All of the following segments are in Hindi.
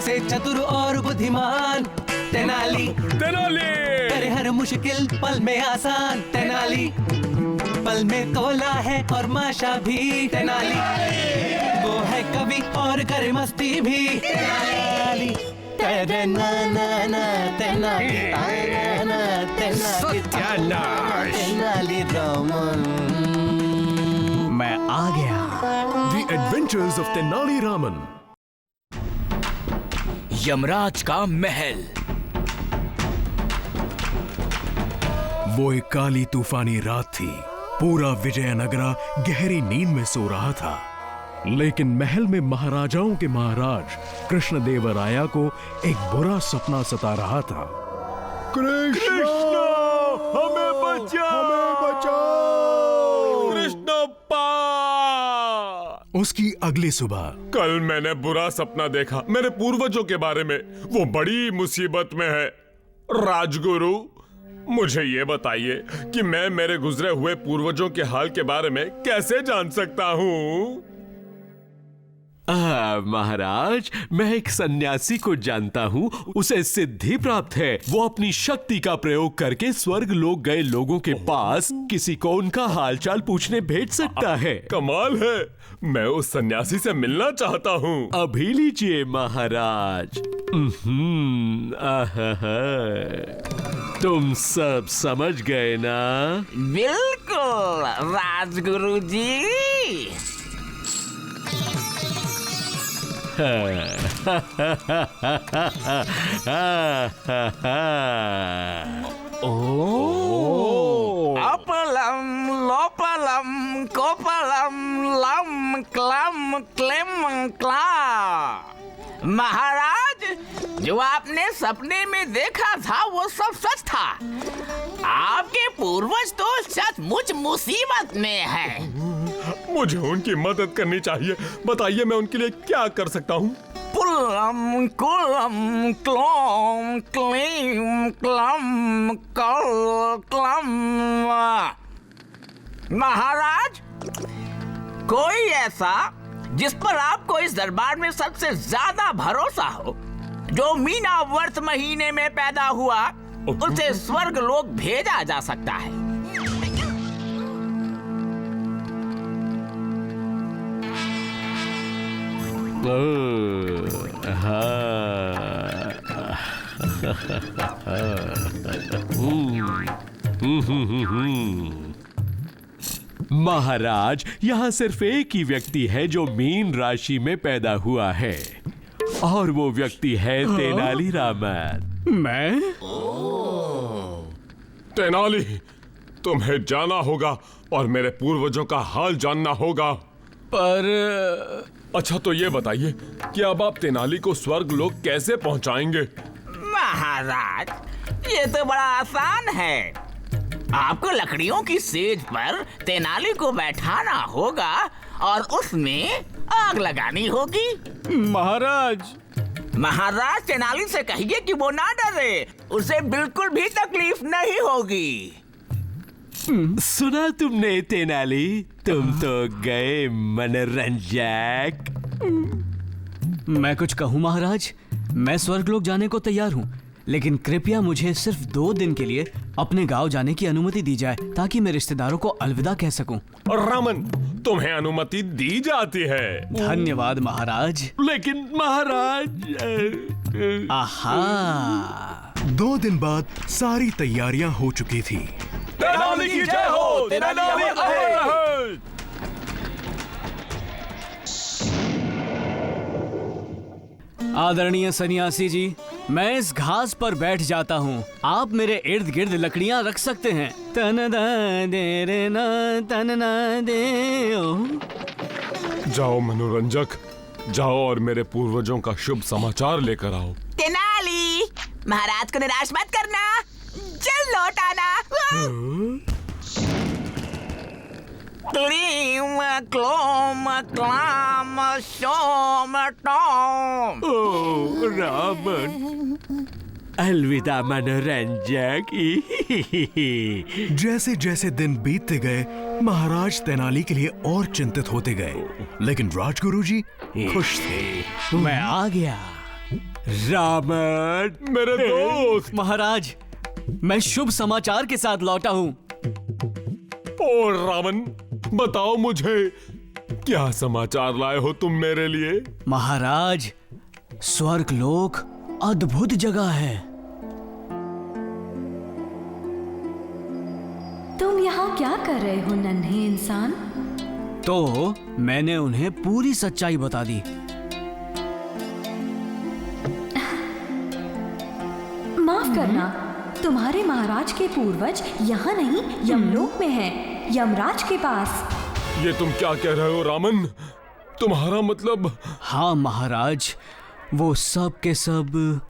सबसे चतुर और बुद्धिमान तेनाली, करे हर मुश्किल पल में आसान तेनाली, पल में तोला है और माशा भी तेनाली, वो है कवि और करे मस्ती भी तेनाली। तेनाली रामन। मैं आ गया। The Adventures of Tenali Raman। Yamraj का महल। वो एक काली तूफानी रात थी। पूरा विजयनगरा गहरी नींद में सो रहा था, लेकिन महल में महाराजाओं के महाराज कृष्णदेवराया को एक बुरा सपना सता रहा था। कृष्ण हमें बचाओ, कृष्णप्पा। उसकी अगली सुबह कल मैंने बुरा सपना देखा मेरे पूर्वजों के बारे में। वो बड़ी मुसीबत में है। राजगुरु, मुझे ये बताइए कि मैं मेरे गुजरे हुए पूर्वजों के हाल के बारे में कैसे जान सकता हूँ? महाराज, मैं एक सन्यासी को जानता हूँ। उसे सिद्धि प्राप्त है। वो अपनी शक्ति का प्रयोग करके स्वर्ग लोक गए लोगों के पास किसी को उनका हालचाल पूछने भेज सकता है। कमाल है। मैं उस सन्यासी से मिलना चाहता हूँ। अभी लीजिए महाराज। तुम सब समझ गए ना? बिल्कुल राजगुरु जी। अपलम लोपलम कोपलम लम क्लम क्लेम क्ला। महाराज, जो आपने सपने में देखा था वो सब सच था। आपके पूर्वज तो सचमुच मुसीबत में हैं। मुझे उनकी मदद करनी चाहिए। बताइए मैं उनके लिए क्या कर सकता हूँ? पुलम कुलम क्लोम क्लीम क्लम कल क्लम। महाराज, कोई ऐसा जिस पर आपको इस दरबार में सबसे ज्यादा भरोसा हो, जो मीना वर्ष महीने में पैदा हुआ, उसे स्वर्ग लोक भेजा जा सकता है। महाराज, यहाँ सिर्फ एक ही व्यक्ति है जो मीन राशि में पैदा हुआ है, और वो व्यक्ति है तेनाली रामन। मैं? तेनाली, तुम्हें जाना होगा और मेरे पूर्वजों का हाल जानना होगा। पर अच्छा, तो ये बताइए कि अब आप तेनाली को स्वर्ग लोक कैसे पहुंचाएंगे? महाराज, ये तो बड़ा आसान है। आपको लकड़ियों की सेज पर तेनाली को बैठाना होगा और उसमें आग लगानी होगी। महाराज तेनाली से कहिए कि वो ना डरे, उसे बिल्कुल भी तकलीफ नहीं होगी। सुना तुमने तेनाली? तुम तो गए मनोरंजक। मैं कुछ कहूँ महाराज? मैं स्वर्गलोक जाने को तैयार हूँ, लेकिन कृपया मुझे सिर्फ 2 दिन के लिए अपने गांव जाने की अनुमति दी जाए, ताकि मैं रिश्तेदारों को अलविदा कह सकूं। रामन, तुम्हें अनुमति दी जाती है। धन्यवाद महाराज। लेकिन महाराज, आहा। 2 दिन बाद सारी तैयारियां हो चुकी थी। तेनाली की जय हो! तेनाली अमर रहे! आदरणीय सन्यासी जी, मैं इस घास पर बैठ जाता हूँ। आप मेरे इर्द गिर्द लकड़ियाँ रख सकते हैं। तनदा दे रे ना तनना दे ओ। जाओ मनोरंजक, जाओ और मेरे पूर्वजों का शुभ समाचार लेकर आओ। तेनाली, महाराज को निराश मत करना, जल्द लौट आना। क्लीम क्लोम क्लाम शोम टोम। ओ रामन, अलविदा मनोरंजक। जैसे जैसे दिन बीतते गए, महाराज तेनाली के लिए और चिंतित होते गए, लेकिन राजगुरु जी खुश थे। मैं आ गया। रावण, मेरे दोस्त। महाराज, मैं शुभ समाचार के साथ लौटा हूँ। ओ रावण, बताओ मुझे क्या समाचार लाए हो तुम मेरे लिए? महाराज, स्वर्गलोक अद्भुत जगह है। तुम यहाँ क्या कर रहे हो नन्हे इंसान? तो मैंने उन्हें पूरी सच्चाई बता दी। माफ करना, तुम्हारे महाराज के पूर्वज यहाँ नहीं यमलोक में हैं, यमराज के पास। ये तुम क्या कह रहे हो रामन? तुम्हारा मतलब? हाँ महाराज, वो सब के सब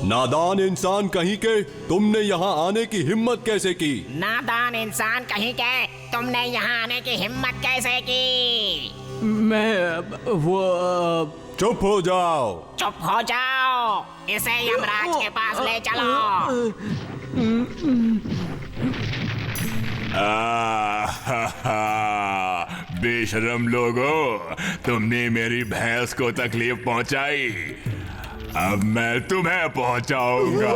नादान इंसान कहीं के, तुमने यहाँ आने की हिम्मत कैसे की? नादान इंसान कहीं के, तुमने यहाँ आने की हिम्मत कैसे की? मैं वो चुप हो जाओ। चुप हो जाओ, इसे यमराज के पास ले चलो। बेशरम लोगों, तुमने मेरी भैंस को तकलीफ पहुंचाई, अब मैं तुम्हें पहुंचाऊंगा।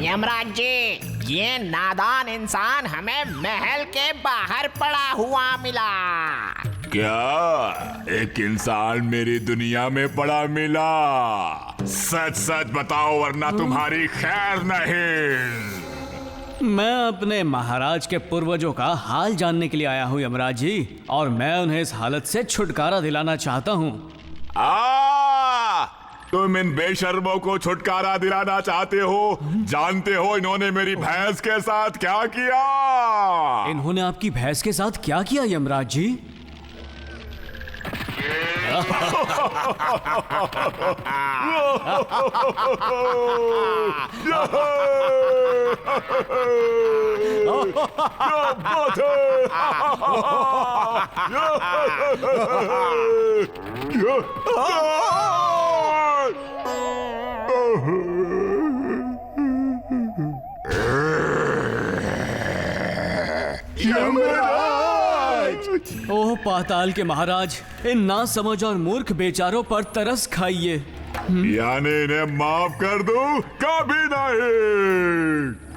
यमराज जी, ये नादान इंसान हमें महल के बाहर पड़ा हुआ मिला। क्या एक इंसान मेरी दुनिया में पड़ा मिला? सच सच बताओ वरना तुम्हारी खैर नहीं। मैं अपने महाराज के पूर्वजों का हाल जानने के लिए आया हूँ यमराज जी, और मैं उन्हें इस हालत से छुटकारा दिलाना चाहता हूँ। तुम इन बेशर्मों को छुटकारा दिलाना चाहते हो? जानते हो इन्होंने मेरी भैंस के साथ क्या किया? इन्होंने आपकी भैंस के साथ क्या किया यमराज जी? ओह पाताल के महाराज, इन नासमझ और मूर्ख बेचारों पर तरस खाइए। यानी इन्हें माफ कर दूं? कभी नहीं।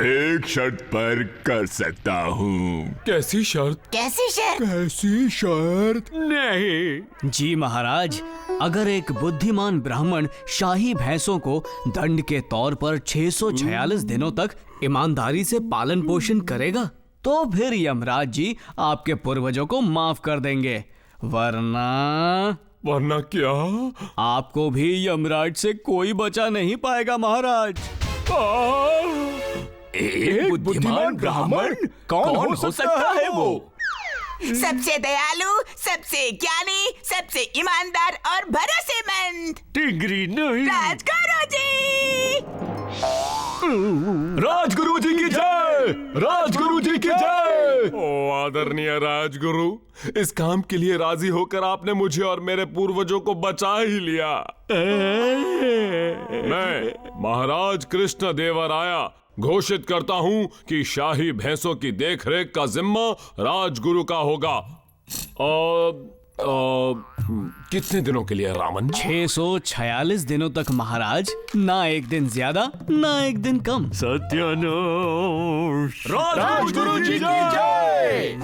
एक शर्त पर कर सकता हूँ। कैसी शर्त? कैसी शर्त? कैसी शर्त? नहीं जी महाराज, अगर एक बुद्धिमान ब्राह्मण शाही भैंसों को दंड के तौर पर 646 दिनों तक ईमानदारी से पालन पोषण करेगा, तो फिर यमराज जी आपके पूर्वजों को माफ कर देंगे, वरना क्या? आपको भी यमराज से कोई बचा नहीं पाएगा महाराज। एक बुद्धिमान ब्राह्मण? कौन हो सकता है वो? सबसे दयालु, सबसे ज्ञानी, सबसे ईमानदार और भरोसेमंद टिंगरी नहीं। राजगुरु जी। राजगुरु जी की जय! राजगुरु जी की जय! ओ आदरणीय राजगुरु, इस काम के लिए राजी होकर आपने मुझे और मेरे पूर्वजों को बचा ही लिया। मैं महाराज कृष्ण देवराया घोषित करता हूँ कि शाही भैंसों की देखरेख का जिम्मा राजगुरु का होगा। कितने दिनों के लिए रामन? 646 दिनों तक महाराज, ना एक दिन ज्यादा ना एक दिन कम। सत्यानाश! राजगुरु जी की जय!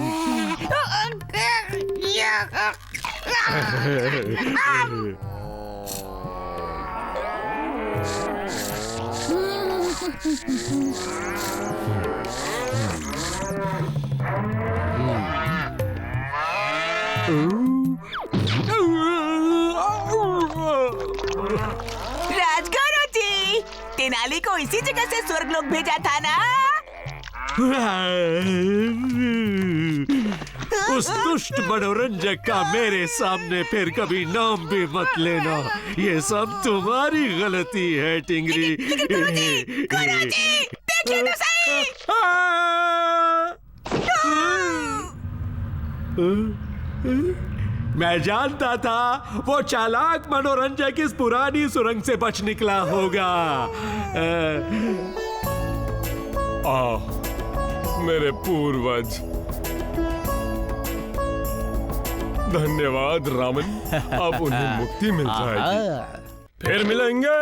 राजगुरु जी, तेनाली को इसी जगह से स्वर्गलोक भेजा था ना? उस दुष्ट मनोरंजक का मेरे सामने फिर कभी नाम भी मत लेना। ये सब तुम्हारी गलती है टिंगरी। गुरुजी, पूछिए तो सही। मैं जानता था वो चालाक मनोरंजक इस पुरानी सुरंग से बच निकला होगा। मेरे पूर्वज, धन्यवाद रामन। अब उन्हें मुक्ति मिल जाएगी। फिर मिलेंगे।